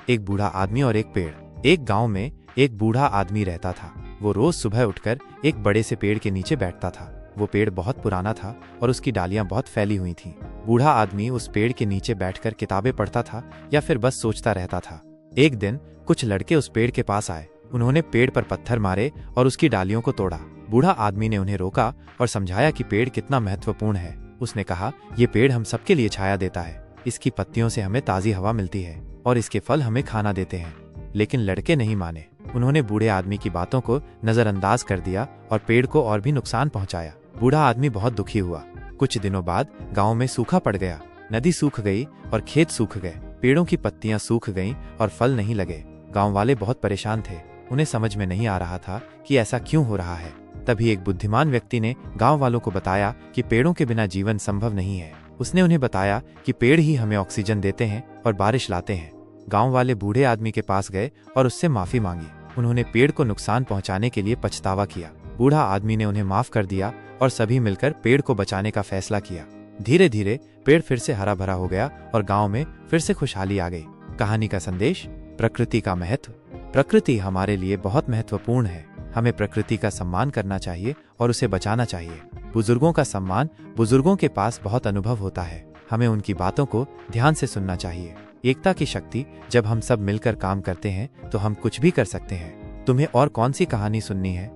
एक बूढ़ा आदमी और एक पेड़। एक गांव में एक बूढ़ा आदमी रहता था। वो रोज सुबह उठकर एक बड़े से पेड़ के नीचे बैठता था। वो पेड़ बहुत पुराना था और उसकी डालियां बहुत फैली हुई थीं। बूढ़ा आदमी उस पेड़ के नीचे बैठकर किताबें पढ़ता था या फिर बस सोचता रहता था। एक दिन कुछ लड़के उस पेड़ के पास आए। उन्होंने पेड़ पर पत्थर मारे और उसकी डालियों को तोड़ा। बूढ़ा आदमी ने उन्हें रोका और समझाया कि पेड़ कितना महत्वपूर्ण है। उसने कहा, ये पेड़ हम सबके लिए छाया देता है, इसकी पत्तियों से हमें ताज़ी हवा मिलती है और इसके फल हमें खाना देते हैं। लेकिन लड़के नहीं माने। उन्होंने बूढ़े आदमी की बातों को नजरअंदाज कर दिया और पेड़ को और भी नुकसान पहुंचाया। बूढ़ा आदमी बहुत दुखी हुआ। कुछ दिनों बाद गांव में सूखा पड़ गया। नदी सूख गई और खेत सूख गए। पेड़ों की पत्तियां सूख गईं और फल नहीं लगे। गांव वाले बहुत परेशान थे। उन्हें समझ में नहीं आ रहा था कि ऐसा क्यों हो रहा है। तभी एक बुद्धिमान व्यक्ति ने गांव वालों को बताया कि पेड़ों के बिना जीवन संभव नहीं है। उसने उन्हें बताया कि पेड़ ही हमें ऑक्सीजन देते हैं और बारिश लाते हैं। गांव वाले बूढ़े आदमी के पास गए और उससे माफी मांगी। उन्होंने पेड़ को नुकसान पहुंचाने के लिए पछतावा किया। बूढ़ा आदमी ने उन्हें माफ कर दिया और सभी मिलकर पेड़ को बचाने का फैसला किया। धीरे धीरे पेड़ फिर से हरा भरा हो गया और गांव में फिर से खुशहाली आ गई। कहानी का संदेश, प्रकृति का महत्व। प्रकृति हमारे लिए बहुत महत्वपूर्ण है। हमें प्रकृति का सम्मान करना चाहिए और उसे बचाना चाहिए। बुजुर्गों का सम्मान, बुजुर्गों के पास बहुत अनुभव होता है। हमें उनकी बातों को ध्यान से सुनना चाहिए। एकता की शक्ति, जब हम सब मिलकर काम करते हैं तो हम कुछ भी कर सकते हैं। तुम्हें और कौन सी कहानी सुननी है